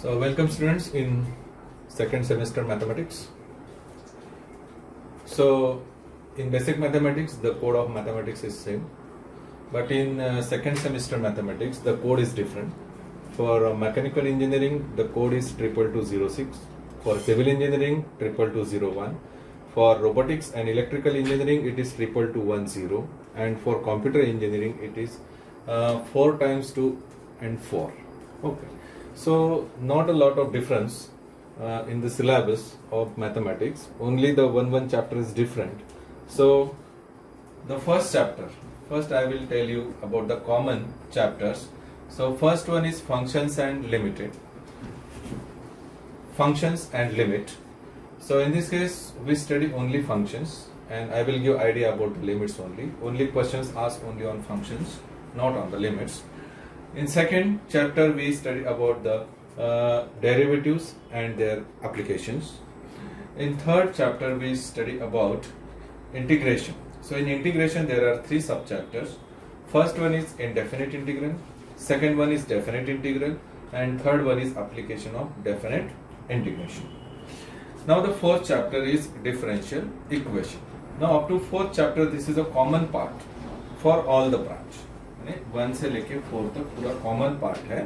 So welcome students in second semester mathematics. So in basic mathematics the code of mathematics is same, but in second semester mathematics the code is different. For mechanical engineering the code is 22206, for civil engineering 22201, for robotics and electrical engineering it is 22210, and for computer engineering it is 4 times 2 and 4. Okay. So not a lot of difference in the syllabus of mathematics, only the one chapter is different. So the first chapter, first I will tell you about the common chapters. So first one is functions and limited. Functions and limit. So in this case we study only functions, and I will give idea about the limits only. Only questions asked only on functions, not on the limits. In second chapter we study about the derivatives and their applications. In third chapter we study about integration. So in integration there are 3 sub-chapters. First one is indefinite integral, second one is definite integral, and third one is application of definite integration. Now the fourth chapter is differential equation. Now up to fourth chapter this is a common part for all the branch. 1 से लेके 4 तक पूरा common part है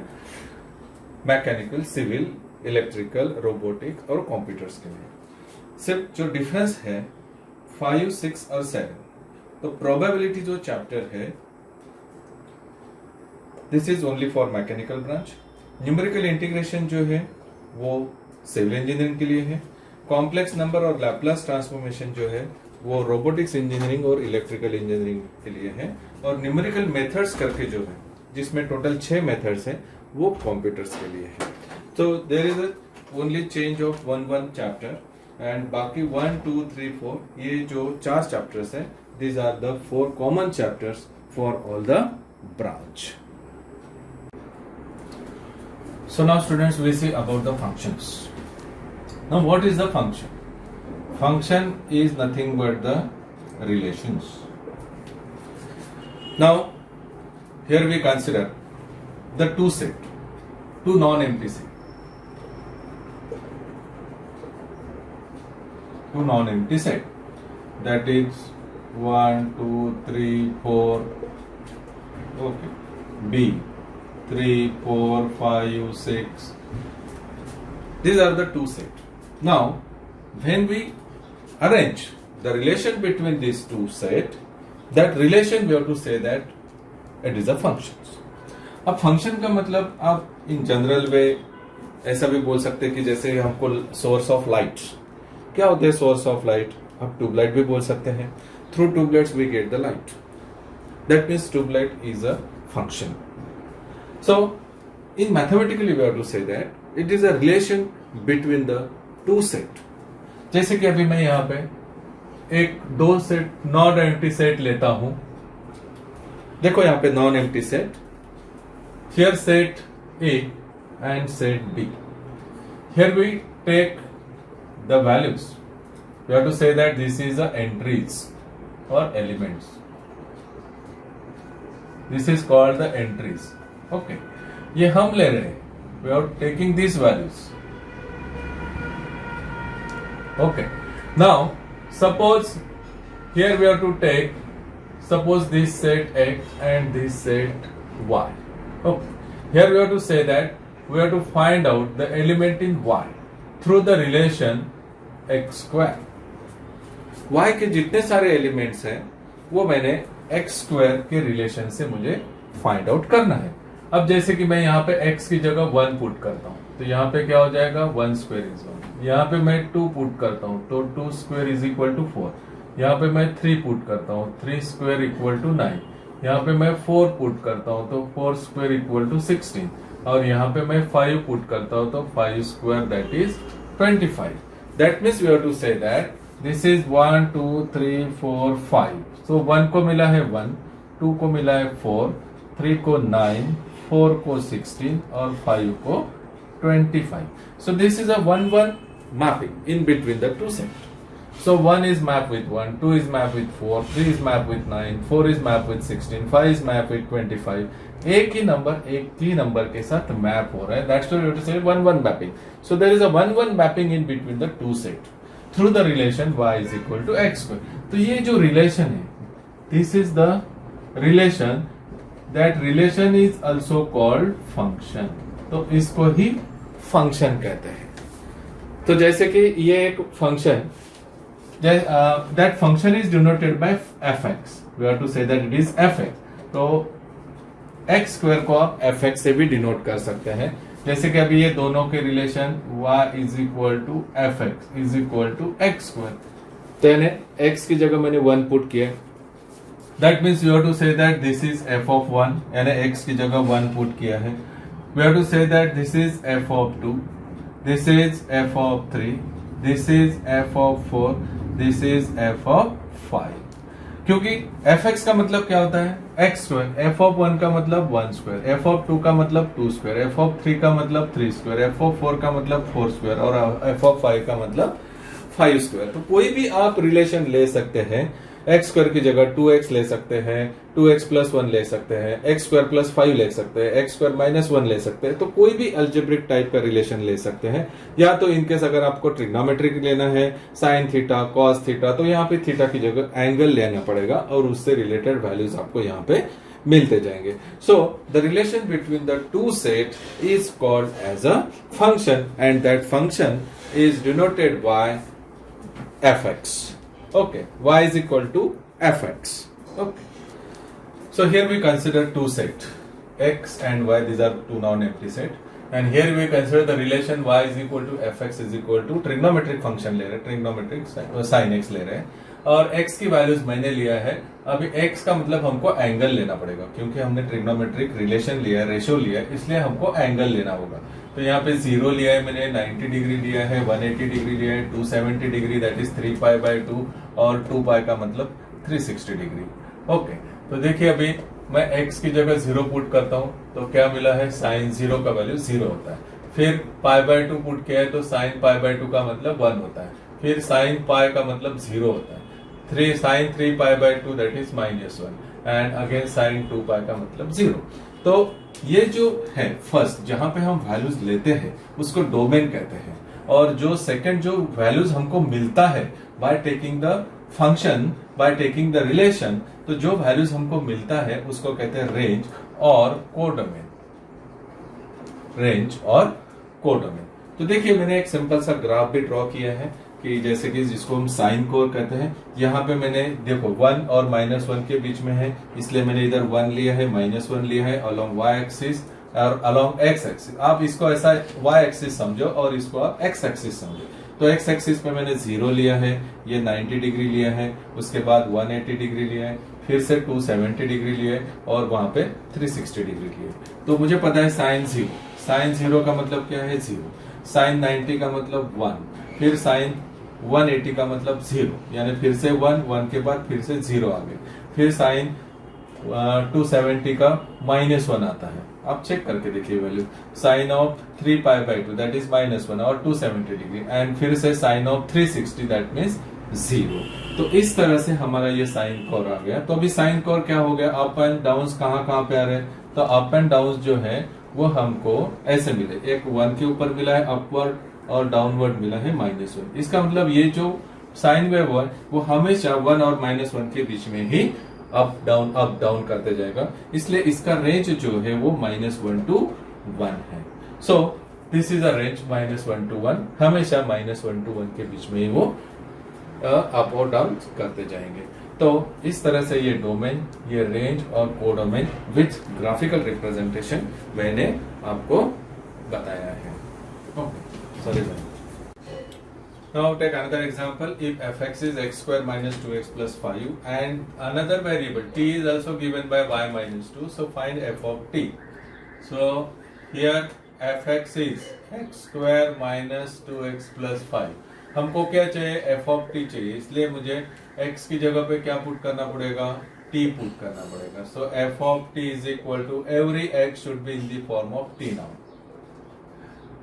mechanical, civil, electrical, robotics और computers के लिए. सिर्फ जो डिफरेंस है 5, 6 और 7, तो प्रोबेबिलिटी जो चैप्टर है this is only for mechanical branch. Numerical integration जो है वो सिविल इंजीनियरिंग के लिए है. कॉम्प्लेक्स नंबर और लैप्लास ट्रांसफॉर्मेशन जो है वो रोबोटिक्स इंजीनियरिंग और इलेक्ट्रिकल इंजीनियरिंग के लिए है. और न्यूमेरिकल मेथड्स करके जो है जिसमें टोटल 6 मेथड्स हैं वो कंप्यूटर्स के लिए है. तो there is only change of one chapter, and बाकी 1, 2, 3, 4 ये जो 4 चैप्टर्स हैं these are the 4 common chapters for all the branch. So now students we see about the functions. Now what is the function? Function is nothing but the relations. Now here we consider the two non-empty set. Two non-empty set. That is 1, 2, 3, 4. Okay. B 3, 4, 5, 6. These are the two sets. Now when we arrange the relation between these two sets, that relation we have to say that it is a function. अब function का मतलब आप in general वे ऐसा भी बोल सकते हैं कि जैसे हमको सोर्स ऑफ लाइट, क्या होते हैं सोर्स ऑफ लाइट? आप ट्यूबलाइट भी बोल सकते हैं. Through tubelights we get the light. That means tubelight is a function. So in mathematically we have to say that it is a relation between the two set. जैसे कि अभी मैं यहाँ पे एक 2 सेट नॉन एम्प्टी सेट लेता हूं. देखो यहाँ पे non empty set, here set A and set B. Here we take the values. We have to say that this is the entries or elements. This is called the entries. Okay. ये हम ले रहे हैं. We are taking these values. Okay. Now suppose here we have to take, suppose this set X and this set Y. Okay. Here we have to say that we have to find out the element in Y through the relation X square. Y के जितने सारे elements हैं वो मैंने X square के relation से मुझे find out करना है. अब जैसे कि मैं यहाँ पे x की जगह 1 पुट करता हूँ तो यहाँ पे क्या हो जाएगा 1 स्क्वायर इज 1. यहाँ पे मैं 2 पुट करता हूँ तो 2 स्क्वायर इज इक्वल टू 4. यहाँ पे मैं 3 पुट करता हूँ 3 स्क्वायर इक्वल टू 9. यहाँ पे मैं 4 पुट करता हूँ तो 4 स्क्वायर इक्वल टू 16. और यहाँ पे मैं 5 पुट करता हूँ तो 5 square that is 25. That means we have to say that this is 1, 2, 3, 4, 5. So 1 को मिला है 1, 2 को मिला है 4, 3 को 9, 4 को 16 और 5 को 25. So this is a 1-1 mapping in between the two sets. So 1 is mapped with 1, 2 is mapped with 4, 3 is mapped with 9, 4 is mapped with 16, 5 is mapped with 25. एक ही नंबर के साथ मैप हो रहा है, that's why we have to say 1-1 mapping. So there is a 1-1 mapping in between the two set through the relation y is equal to x square. तो ये जो relation है, this is the relation, that relation is also called function. तो इसको ही function कहते हैं. तो जैसे कि ये एक function, that function is denoted by fx. We have to say that it is fx. तो एक्स स्क्वायर को आप fx से भी डिनोट कर सकते हैं. जैसे कि अभी ये दोनों के relation y is equal to fx is equal to x square. तो यानी x की जगह मैंने 1 पुट किया. That means you have to say that this is f of 1, यानी x की जगह 1 पुट किया है. We have to say that this is f of 2, this is f of 3, this is f of 4, this is f of 5. क्योंकि fx का मतलब क्या होता है? x square. f ऑफ 1 का मतलब 1 स्क्वायर, f ऑफ 2 का मतलब 2 स्क्वायर, f ऑफ 3 का मतलब 3 स्क्वायर, f ऑफ 4 का मतलब 4 स्क्वायर और f ऑफ 5 का मतलब 5 स्क्वायर. तो कोई भी आप रिलेशन ले सकते हैं. एक्स स्क्वायर की जगह 2x ले सकते हैं, 2x प्लस 1 ले सकते हैं, एक्स स्क्वायर प्लस 5 ले सकते हैं, एक्स स्क्वायर माइनस 1 ले सकते हैं. तो कोई भी अल्जेब्रिक टाइप का रिलेशन ले सकते हैं. या तो इनकेस अगर आपको ट्रिग्नोमेट्रिक लेना है, साइन थीटा, कॉस थीटा, तो यहाँ पे थीटा की जगह एंगल लेना पड़ेगा और उससे रिलेटेड वैल्यूज आपको यहाँ पे मिलते जाएंगे. So the relation between the two set is called as a function and that function is denoted by fx. Okay, y is equal to fx. Okay. So here we consider two set, x and y. These are two non-empty set. And here we consider the relation y is equal to fx is equal to trigonometric function ले रहे हैं, trigonometric sin x ले रहे हैं. और x की values मैंने लिया है. अभी x का मतलब हमको एंगल लेना पड़ेगा क्योंकि हमने ट्रिग्नोमेट्रिक रिलेशन लिया है, रेशियो लिया है, इसलिए हमको एंगल लेना होगा. तो यहाँ पे 0 लिया है मैंने, 90 डिग्री लिया है, 180 डिग्री लिया है, 270 degree that is 3 pi by 2 और 2 पाई का मतलब 360 डिग्री. ओके. तो देखिए अभी मैं x की जगह 0 पुट करता हूँ तो क्या मिला है? साइन 0 का वैल्यू 0 होता है. फिर पाई बाय 2 पुट किया है तो साइन पाई बाय 2 का मतलब 1 होता है. फिर साइन पाई का मतलब 0 होता है. 3 sine 3 pi by 2 that is -1 and again sine 2 pi का मतलब 0. तो ये जो है फर्स्ट जहां पे हम वैल्यूज लेते हैं उसको डोमेन कहते हैं. और जो सेकंड जो वैल्यूज हमको मिलता है by taking the function, by taking the relation, तो जो वैल्यूज हमको मिलता है उसको कहते हैं रेंज और कोडोमेन. रेंज और कोडोमेन. तो देखिए मैंने एक सिंपल सा ग्राफ भी ड्रॉ किया है कि जैसे कि जिसको हम साइन कोर कहते हैं. यहाँ पे मैंने देखो 1 और -1 के बीच में है, इसलिए मैंने इधर 1 लिया है, -1 लिया है अलोंग y एक्सिस और अलोंग x एक्सिस. आप इसको ऐसा y एक्सिस समझो और इसको आप x एक्सिस समझो. तो x एक्सिस पे मैंने 0 लिया है, ये 90 डिग्री लिया है, उसके बाद 180 डिग्री लिया है, फिर से 270 डिग्री लिया है और वहां पे 360 डिग्री लिया है. तो मुझे पता है साइन 0. साइन 0 का मतलब क्या है? 0. साइन 90 का मतलब 1. फिर साइन 180 का मतलब 0, यानी फिर से 1 के बाद फिर से 0 आ गए. फिर साइन 270 का -1 आता है. आप चेक करके देखिए value. Sine of 3 pi by 2 that is -1 और 270 डिग्री एंड फिर से साइन ऑफ 360 दैट मीन्स 0. तो इस तरह से हमारा ये साइन कोर आ गया. तो अभी साइन कोर क्या हो गया? अप एंड डाउन कहाँ पे आ रहे हैं? तो अप एंड डाउन जो है वो हमको ऐसे मिले. एक 1 के ऊपर मिला है अपवर्ड और डाउनवर्ड मिला है -1. इसका मतलब ये जो साइन वेव है वो हमेशा 1 और -1 के बीच में ही अप डाउन करते जाएगा. इसलिए इसका रेंज जो है वो -1 to 1 है. So this is a range -1 to 1. हमेशा -1 to 1 के बीच में ही वो अप और डाउन करते जाएंगे. तो इस तरह से ये डोमेन, ये रेंज और कोडोमेन विथ ग्राफिकल रिप्रेजेंटेशन मैंने आपको बताया है. Okay. Sorry, now take another example. If fx is x square minus 2x plus 5 and another variable t is also given by y minus 2, so find f of t. So here fx is x square minus 2x plus 5. हमको क्या चाहिए? f of t चाहिए. इसलिए मुझे x की जगह पे क्या पुट करना पड़ेगा? t पुट करना पड़ेगा. So f of t is equal to every x should be in the form of t now.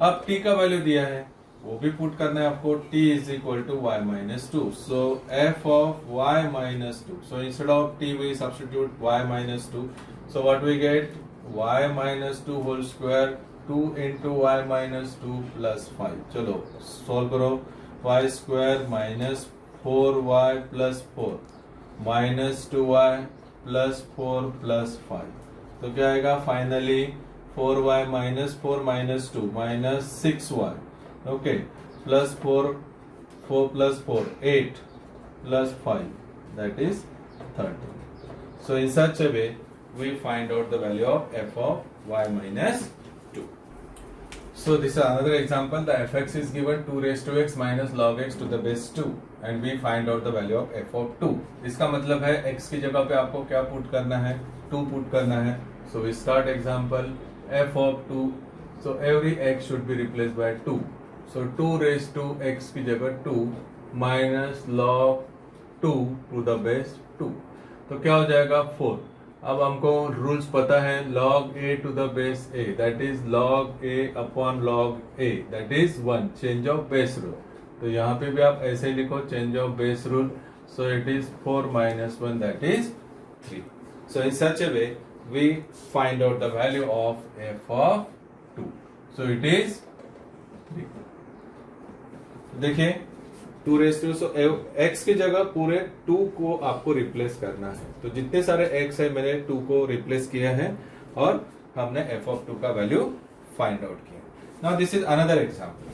अब t का वैल्यू दिया है वो भी पुट करना है आपको. t is equal to y minus 2. So f of y minus 2. So instead of t we substitute y minus 2. So what we get? y minus 2 whole square 2 into y minus 2 plus 5। चलो solve करो। Y square minus 4y plus 4 minus 2y plus 4 plus 5। तो क्या आएगा finally 4y minus 4 minus 2 minus 6y, okay, plus 4 4 plus 4 8 plus 5, that is 13. So in such a way we find out the value of f of y minus 2. So this is another example. The fx is given 2 raised to x minus log x to the base 2 and we find out the value of f of 2. इसका मतलब है x की जगह पे आपको क्या put करना है, 2 पुट करना है. So we start example f of 2. So every x should be replaced by 2. So 2 raised to x की जगह 2 minus log 2 to the base 2, तो क्या हो जाएगा 4. अब हमको रूल्स पता है, log a to the base a, that is log a upon log a, that is 1, change of base rule. तो यहाँ पे भी आप ऐसे ही लिखो change of base rule, so it is 4 minus 1, that is 3. So in such a way we find out the value of f of 2. So it is 3. देखिए 2 raise to, so x की जगह पूरे 2 को आपको रिप्लेस करना है. तो जितने सारे x है मैंने 2 को रिप्लेस किया है और हमने f of 2 का वैल्यू फाइंड आउट किया. Now this is another example.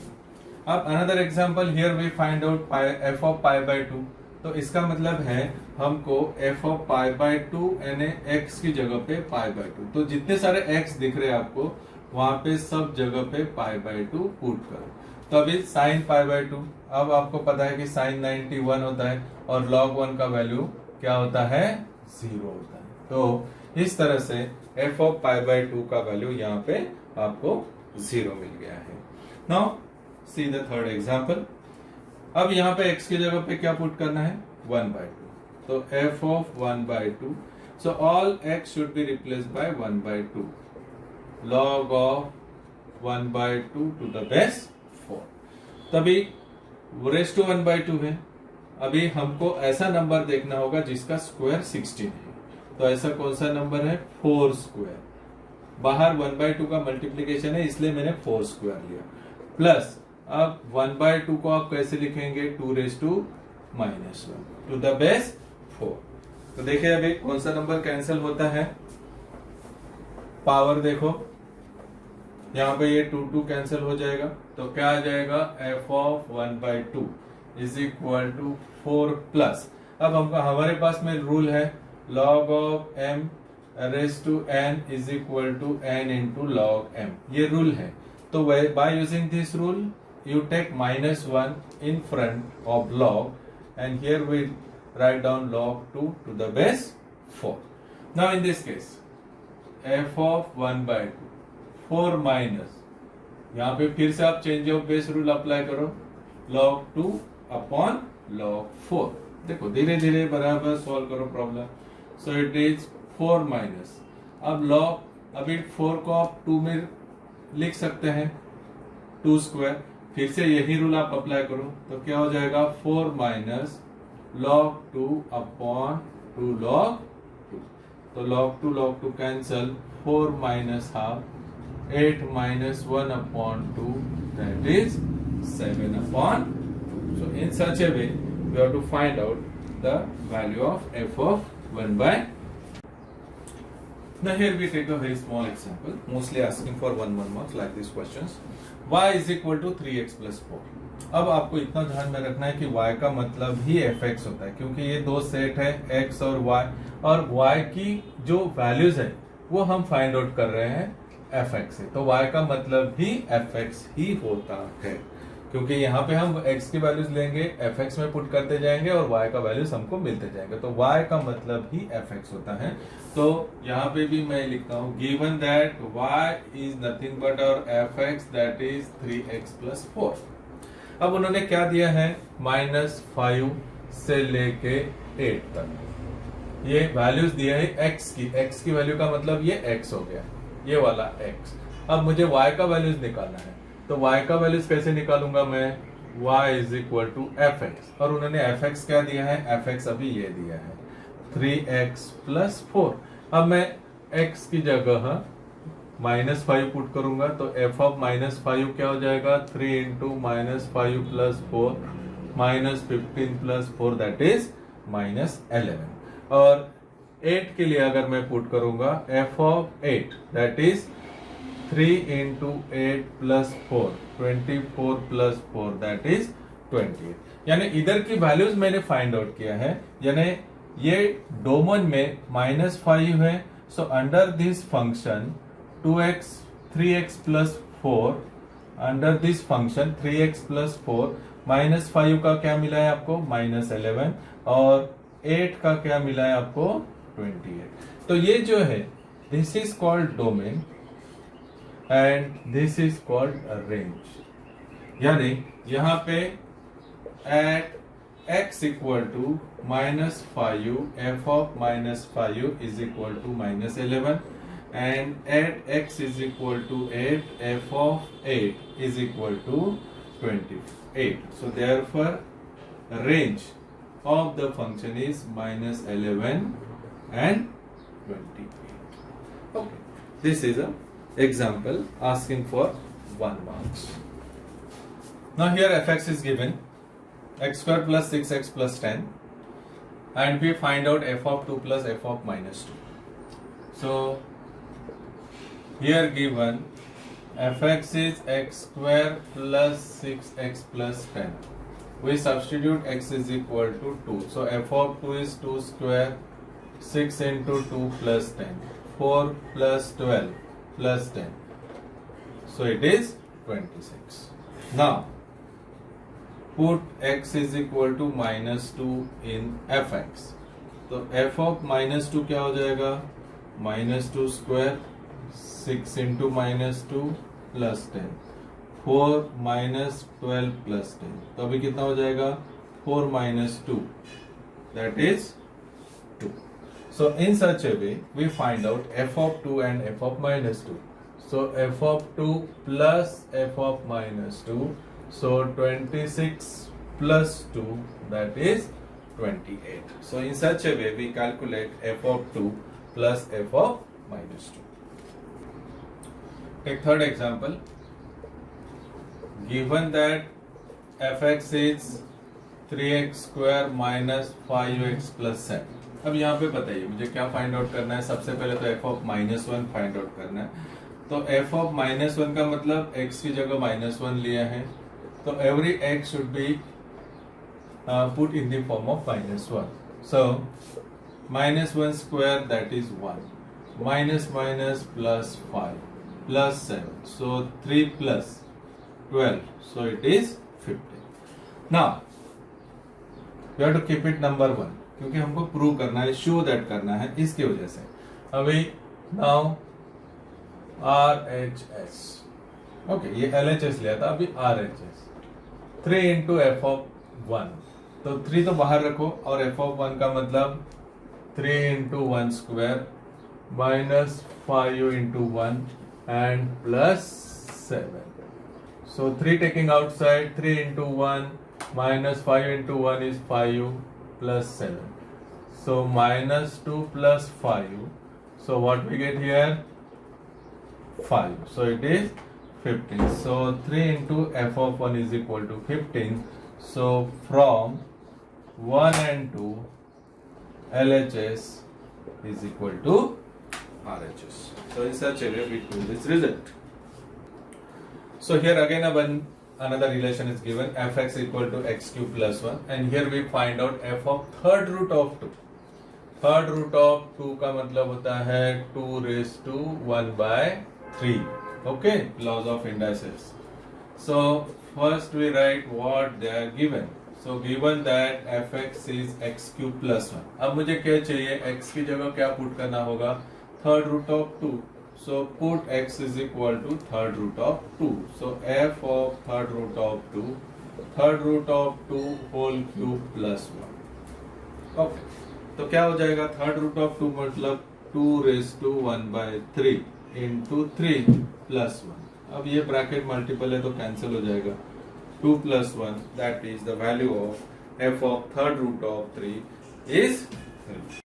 अब another example here we find out f of pi by 2. तो इसका मतलब है हमको f of pi by 2 यानी x की जगह पे pi by 2. तो जितने सारे x दिख रहे हैं आपको वहां पे सब जगह पे pi by 2 पुट करो. तो अभी साइन पाई बाय 2, अब आपको पता है कि साइन 91 होता है और log 1 का वैल्यू क्या होता है, 0 होता है. तो इस तरह से f of pi by 2 का वैल्यू यहाँ पे आपको 0 मिल गया है. Now see the third example. अब यहाँ पे x की जगह पे क्या पुट करना है, 1 by 2. तो f of 1 by 2, so all x should be replaced by 1 by 2. log of 1 by 2 to the base 4. तभी रेस टू 1 by 2 है. अभी हमको ऐसा नंबर देखना होगा जिसका स्क्वायर 16 है. तो ऐसा कौन सा नंबर है, 4 स्क्वायर. बाहर 1 by 2 का मल्टीप्लीकेशन है इसलिए मैंने 4 स्क्वायर लिया. प्लस अब 1 by 2 को आप कैसे लिखेंगे, 2 raise to minus 1 to the base 4. तो देखिए अभी कौन सा नंबर कैंसिल होता है, पावर देखो यहाँ पे ये 2 2 कैंसिल हो जाएगा. तो क्या आ जाएगा, f of 1 by 2 is equal to 4 plus. अब हमको हमारे पास में रूल है log of m raise to n is equal to n into log m. ये रूल है. तो by using this rule you take -1 in front of log and here we write down log 2 to the base 4. Now in this case f of 1 by 2 4 minus, यहाँ पे फिर से आप change of base rule apply करो, log 2 upon log 4. देखो धीरे धीरे बराबर सॉल्व करो problem. So it is 4 minus, अब log अभी 4 को आप 2 में लिख सकते हैं 2 स्क्वायर. फिर से यही रूल आप अप्लाई करो तो क्या हो जाएगा, 4 माइनस log 2 अपॉन 2 log 2. तो log 2 cancel, 4 minus half 8 minus 1 upon 2, that is 7 upon 2. So in such a way we have to find out the value of f of 1 by. Now here we take a very small example, mostly asking for 1 marks like these questions. y is equal to 3x plus 4. अब आपको इतना ध्यान में रखना है कि y का मतलब ही fx होता है क्योंकि ये दो सेट है x और y, और y की जो वैल्यूज है वो हम फाइंड आउट कर रहे हैं fx से. तो y का मतलब ही fx ही होता है क्योंकि यहाँ पे हम x की वैल्यूज लेंगे fx में पुट करते जाएंगे और y का वैल्यूज हमको मिलते जाएंगे. तो y का मतलब ही fx होता है. तो यहाँ पे भी मैं लिखता हूँ given that y is nothing but और fx that is 3x plus 4. अब उन्होंने क्या दिया है, -5 से लेके 8 तक ये वैल्यूज दिया है x की वैल्यू का मतलब ये x हो गया, ये वाला x. अब मुझे y का वैल्यूज निकालना है. तो y का वैल्यूज कैसे निकालूंगा मैं, y is equal to fx. और उन्होंने fx क्या दिया है, fx अभी ये दिया है 3x plus 4. अब मैं x की जगह -5 पुट करूंगा तो f ऑफ -5 क्या हो जाएगा, 3 into -5 plus 4 -15 plus 4 that is -11। और 8 के लिए अगर मैं पुट करूंगा f of 8 that is 3 into 8 plus 4 24 plus 4 that is 28। यानी इधर की वैल्यूज मैंने फाइंड आउट किया है, यानी ये डोमेन में -5 है। So under this function 2x 3x plus 4, under this function 3x plus 4 -5 का क्या मिला है आपको, -11, और 8 का क्या मिला है आपको, 28। तो ये जो है this is called domain and this is called range. यानी यहां पे at x equal to -5 f of -5 is equal to -11 and at x is equal to 8 f of 8 is equal to 28. So therefore range of the function is -11 and 28. Okay, this is a example asking for 1 marks. Now here fx is given x square plus 6x plus 10 and we find out f of 2 plus f of -2. So here given fx is x square plus 6x plus 10. We substitute x is equal to 2. So f of 2 is 2 square, 6 into 2 plus 10, 4 plus 12 plus 10. So it is 26. Now put x is equal to -2 in fx. तो f of -2 क्या हो जाएगा, -2 square 6 into -2 plus 10, 4 minus 12 plus 10, तो अभी कितना हो जाएगा, 4 minus 2 that is 2. So in such a way we find out f of 2 and f of -2. So f of 2 plus f of -2, so 26 plus 2 that is 28. So in such a way we calculate f of 2 plus f of -2. Take third example. Given that fx is 3x square minus 5x plus 7. अब यहाँ पे बताइए मुझे क्या find out करना है। सबसे पहले तो f ऑफ -1 फाइंड आउट करना है। तो f ऑफ -1 का मतलब x की जगह -1 लिया है, तो every x should be put in the form of -1. So -1 square that is 1, minus minus plus 5 plus 7, so 3 plus 12, so it is 15. Now you have to keep it number 1 क्योंकि हमको prove करना है, show that करना है, इसकी वजह से अभी नाउ RHS, ओके ये LHS लिया था, अभी RHS 3 इंटू एफ ऑफ 1, तो 3 तो बाहर रखो और एफ ऑफ 1 का मतलब 3 into 1 square minus 5 into 1 and plus 7. So 3 taking outside, 3 into 1 minus 5 into 1 is 5 plus 7. So minus 2 plus 5. So what we get here? 5. So it is 15. So 3 into f of 1 is equal to 15. So from 1 and 2, LHS is equal to RHS. So in such a way we do this result. So here again another relation is given, fx equal to x cube plus 1, and here we find out f of third root of 2. Third root of 2 का मतलब होता है 2 raised to 1 by 3. Okay, laws of indices. So first we write what they are given. So given that fx is x cube plus 1. अब मुझे क्या चाहिए, x की जगह क्या पुट करना होगा, third root of 2. So put x is equal to third root of 2. So f of third root of 2, third root of 2 whole cube plus 1. Okay. तो क्या हो जाएगा, थर्ड रूट ऑफ 2 मतलब 2 raised to 1 by 3 into 3 plus 1. अब ये bracket multiple है तो cancel हो जाएगा, 2 plus 1 that is the value of f of third root of 3 is 3.